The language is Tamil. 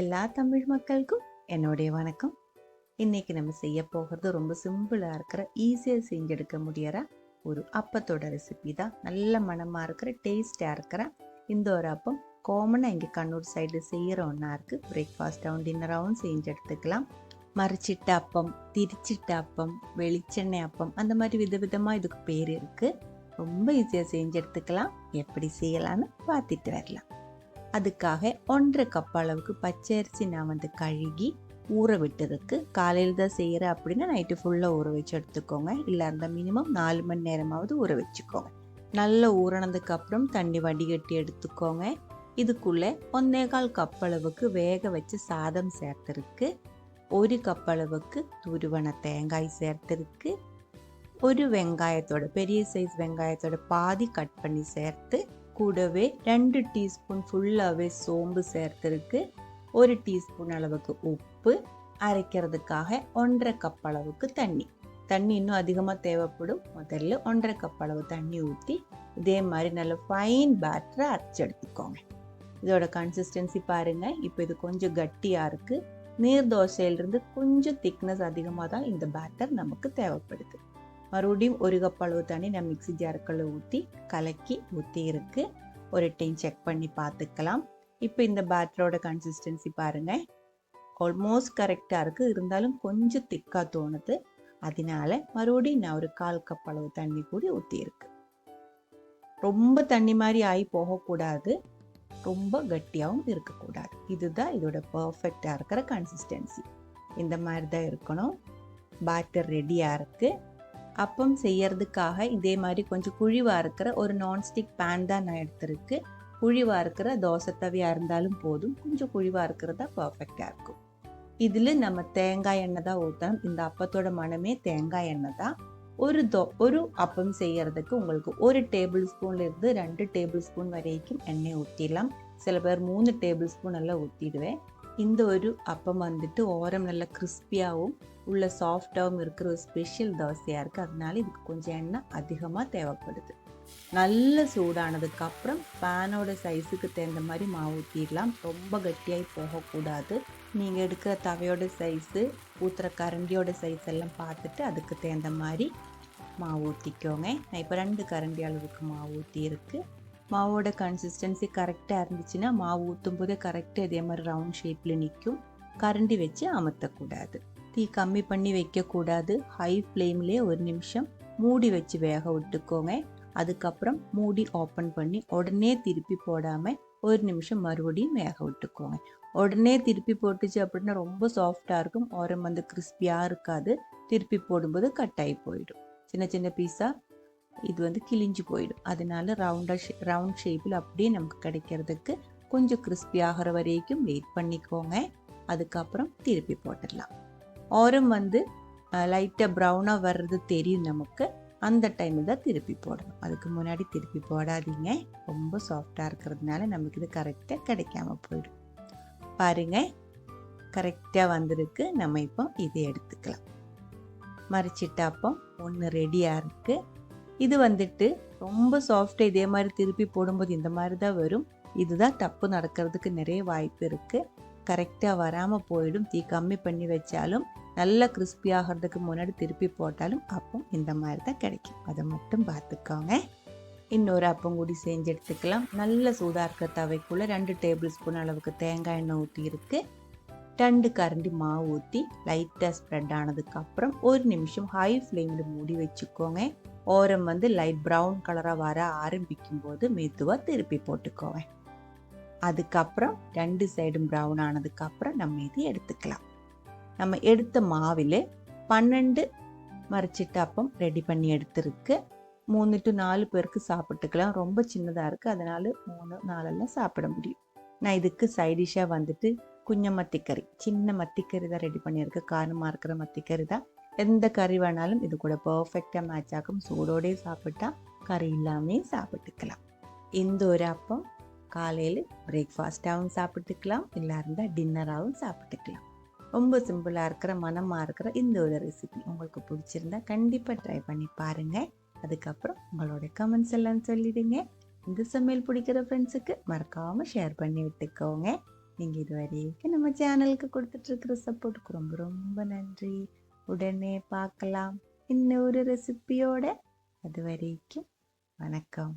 எல்லா தமிழ் மக்களுக்கும் என்னுடைய வணக்கம். இன்னைக்கு நம்ம செய்ய போகிறது ரொம்ப சிம்பிளாக இருக்கிற ஈஸியாக செஞ்செடுக்க முடியற ஒரு அப்பத்தோட ரெசிபி தான். நல்ல மணமாக இருக்கிற டேஸ்டாக இருக்கிற இந்த ஒரு அப்பம் காமனாக இங்கே கண்ணூர் சைடு செய்கிற ஒன்றா இருக்குது. பிரேக்ஃபாஸ்ட்டாகவும் டின்னராகவும் செஞ்சு எடுத்துக்கலாம். மரிச்சிட்ட அப்பம், திரிச்சிட்ட அப்பம், வெளிச்செண்ணெய் அப்பம், அந்த மாதிரி விதவிதமாக இதுக்கு பேர் இருக்குது. ரொம்ப ஈஸியாக செஞ்சு எடுத்துக்கலாம். எப்படி செய்யலான்னு பார்த்துட்டு வரலாம். அதுக்காக 1.5 கப் அளவுக்கு பச்சை அரிசி நான் கழுகி ஊற விட்டுருக்கு. காலையில் தான் செய்கிற அப்படின்னா நைட்டு ஃபுல்லாக ஊற வச்சு எடுத்துக்கோங்க. இல்லை அந்த மினிமம் 4 மணி நேரமாவது ஊற வச்சுக்கோங்க. நல்லா ஊறினதுக்கு அப்புறம் தண்ணி வடிகட்டி எடுத்துக்கோங்க. இதுக்குள்ளே 1.25 கப் அளவுக்கு வேக வச்சு சாதம் சேர்த்துருக்கு. 1 கப் அளவுக்கு துருவன தேங்காய் சேர்த்துருக்கு. ஒரு வெங்காயத்தோட பெரிய சைஸ் வெங்காயத்தோட பாதி கட் பண்ணி சேர்த்து, கூடவே 2 டீஸ்பூன் ஃபுல்லாகவே சோம்பு சேர்த்துருக்கு. 1 டீஸ்பூன் அளவுக்கு உப்பு, அரைக்கிறதுக்காக 1.5 கப் அளவுக்கு தண்ணி இன்னும் அதிகமாக தேவைப்படும். முதல்ல 1.5 கப் அளவு தண்ணி ஊற்றி இதே மாதிரி நல்ல ஃபைன் பேட்டரை அரைச்சி எடுத்துக்கோங்க. இதோட கன்சிஸ்டன்சி பாருங்கள். இப்போ இது கொஞ்சம் கட்டியாக இருக்குது. நீர் தோசையிலிருந்து கொஞ்சம் திக்னஸ் அதிகமாக தான் இந்த பேட்டர் நமக்கு தேவைப்படுது. மறுபடியும் 1 கப் அளவு தண்ணி நான் மிக்ஸி ஜாருக்குள்ள ஊற்றி கலக்கி ஊற்றி இருக்கு. ஒரு டைம் செக் பண்ணி பார்த்துக்கலாம். இப்போ இந்த பேட்டரோட கன்சிஸ்டன்சி பாருங்கள், ஆல்மோஸ்ட் கரெக்டாக இருக்குது. இருந்தாலும் கொஞ்சம் திக்காக தோணுது. அதனால மறுபடியும் நான் ஒரு 1/4 கப் அளவு தண்ணி கூடி ஊற்றி இருக்கு. ரொம்ப தண்ணி மாதிரி ஆகி போகக்கூடாது, ரொம்ப கட்டியாகவும் இருக்கக்கூடாது. இதுதான் இதோட பர்ஃபெக்டாக இருக்கிற கன்சிஸ்டன்சி. இந்த மாதிரி தான் இருக்கணும். பேட்டர் ரெடியாக இருக்குது. அப்பம் செய்யறதுக்காக இதே மாதிரி கொஞ்சம் குழிவாக இருக்கிற ஒரு நான்ஸ்டிக் பேன் தான் நான் எடுத்திருக்கு. குழிவாக இருக்கிற தோசை தவியாக இருந்தாலும் போதும், கொஞ்சம் குழிவாக இருக்கிறதா பர்ஃபெக்டாக இருக்கும். இதில் நம்ம தேங்காய் எண்ணெய் தான் ஊற்றணும். இந்த அப்பத்தோட மனமே தேங்காய் எண்ணெய் தான். ஒரு அப்பம் செய்யறதுக்கு உங்களுக்கு 1 டேபிள் ஸ்பூன்லேருந்து 2 டேபிள் ஸ்பூன் வரைக்கும் எண்ணெய் ஊற்றிடலாம். சில பேர் 3 டேபிள் ஸ்பூன் எல்லாம் ஊற்றிடுவேன். இந்த ஒரு அப்பம் ஓரம் நல்ல கிறிஸ்பியாகவும் உள்ள சாஃப்டாகவும் இருக்கிற ஒரு ஸ்பெஷல் தோசையாக இருக்குது. அதனால இதுக்கு கொஞ்சம் எண்ணெய் அதிகமாக தேவைப்படுது. நல்ல சூடானதுக்கு அப்புறம் பேனோட சைஸுக்கு தகுந்த மாதிரி மாவு ஊற்றிடலாம். ரொம்ப கட்டியாகி போகக்கூடாது. நீங்கள் எடுக்கிற தவையோட சைஸு, ஊற்றுற கரண்டியோட சைஸ் எல்லாம் பார்த்துட்டு அதுக்கு தகுந்த மாதிரி மாவு ஊற்றிக்கோங்க. நான் இப்போ 2 கரண்டி அளவுக்கு மாவு ஊற்றி இருக்கு. மாவோட கன்சிஸ்டன்சி கரெக்டாக இருந்துச்சுன்னா மாவு ஊற்றும் போதே கரெக்டாக இதே மாதிரி ரவுண்ட் ஷேப்பில் நிற்கும். கரண்டி வச்சு அமுத்தக்கூடாது. தீ கம்மி பண்ணி வைக்கக்கூடாது. ஹை ஃப்ளேம்லேயே 1 நிமிஷம் மூடி வச்சு வேக விட்டுக்கோங்க. அதுக்கப்புறம் மூடி ஓப்பன் பண்ணி உடனே திருப்பி போடாமல் 1 நிமிஷம் மறுபடியும் வேக விட்டுக்கோங்க. உடனே திருப்பி போட்டுச்சு அப்படின்னா ரொம்ப சாஃப்டாக இருக்கும். ஓரம் கிறிஸ்பியாக இருக்காது. திருப்பி போடும்போது கட்டாகி போயிடும். சின்ன சின்ன பீஸாக இது கிழிஞ்சு போயிடும். அதனால ரவுண்ட் ஷேப்பில் அப்படியே நமக்கு கிடைக்கிறதுக்கு கொஞ்சம் கிறிஸ்பி ஆகிற வரைக்கும் வெயிட் பண்ணிக்கோங்க. அதுக்கப்புறம் திருப்பி போட்டுடலாம். ஓரம் லைட்டாக ப்ரௌனாக வர்றது தெரியும் நமக்கு. அந்த டைமில் தான் திருப்பி போடணும். அதுக்கு முன்னாடி திருப்பி போடாதீங்க. ரொம்ப சாஃப்டாக இருக்கிறதுனால நமக்கு இது கரெக்டாக கிடைக்காம போயிடும். பாருங்க, கரெக்டாக வந்திருக்கு. நம்ம இப்போ இதை எடுத்துக்கலாம். மரிச்சிட்ட அப்பம் 1 ரெடியாக இருக்குது. இது ரொம்ப சாஃப்டாக இதே மாதிரி திருப்பி போடும்போது இந்த மாதிரி தான் வரும். இதுதான் தப்பு நடக்கிறதுக்கு நிறைய வாய்ப்பு இருக்குது. கரெக்டாக வராமல் போயிடும். தீ கம்மி பண்ணி வச்சாலும் நல்லா கிறிஸ்பி ஆகிறதுக்கு முன்னாடி திருப்பி போட்டாலும் அப்பம் இந்த மாதிரி தான் கிடைக்கும். அதை மட்டும் பார்த்துக்கோங்க. இன்னொரு அப்பம் கூடி செஞ்சு எடுத்துக்கலாம். நல்ல சூடாக இருக்கிற தவைக்குள்ளே 2 டேபிள் ஸ்பூன் அளவுக்கு தேங்காய் எண்ணெய் ஊற்றி இருக்கு. 2 கரண்டி மாவு ஊற்றி லைட்டாக ஸ்ப்ரெட் ஆனதுக்கப்புறம் 1 நிமிஷம் ஹை ஃப்ளேமில் மூடி வச்சுக்கோங்க. ஓரம் லைட் ப்ரௌன் கலராக வர ஆரம்பிக்கும் போது மெதுவாக திருப்பி போட்டுக்கோங்க. அதுக்கப்புறம் 2 சைடும் ப்ரௌன் ஆனதுக்கப்புறம் நம்ம இது எடுத்துக்கலாம். நம்ம எடுத்த மாவில் 12 மரிச்சிட்ட அப்பம் ரெடி பண்ணி எடுத்துருக்கு. 3 to 4 பேருக்கு சாப்பிட்டுக்கலாம். ரொம்ப சின்னதாக இருக்குது, அதனால 3, 4 சாப்பிட முடியும். நான் இதுக்கு சைடிஷாக குஞ்ச மத்திக்கறி, சின்ன மத்திக்கறி தான் ரெடி பண்ணியிருக்கு. காரமாக இருக்கிற மத்திக்கறி தான். எந்த கறி வேணாலும் இது கூட பர்ஃபெக்டாக மேட்ச் ஆகும். சூடோடே சாப்பிட்டா கறி இல்லாமல் சாப்பிட்டுக்கலாம். இந்த ஒரு அப்பம் காலையில் பிரேக்ஃபாஸ்ட்டாகவும் சாப்பிட்டுக்கலாம், இல்லை இருந்தால் டின்னராகவும் சாப்பிட்டுக்கலாம். ரொம்ப சிம்பிளாக இருக்கிற மனமாக இருக்கிற இந்த ஒரு ரெசிபி உங்களுக்கு பிடிச்சிருந்தா கண்டிப்பாக ட்ரை பண்ணி பாருங்கள். அதுக்கப்புறம் உங்களோட கமெண்ட்ஸ் எல்லாம் சொல்லிடுங்க. இந்த சமையல் பிடிக்கிற ஃப்ரெண்ட்ஸுக்கு மறக்காமல் ஷேர் பண்ணி விட்டுக்கோங்க. நீங்கள் இது வரைக்கும் நம்ம சேனலுக்கு கொடுத்துட்ருக்கிற சப்போர்ட்டுக்கு ரொம்ப ரொம்ப நன்றி. உடனே பார்க்கலாம் இன்னொரு ரெசிபியோட. அது வரைக்கும் வணக்கம்.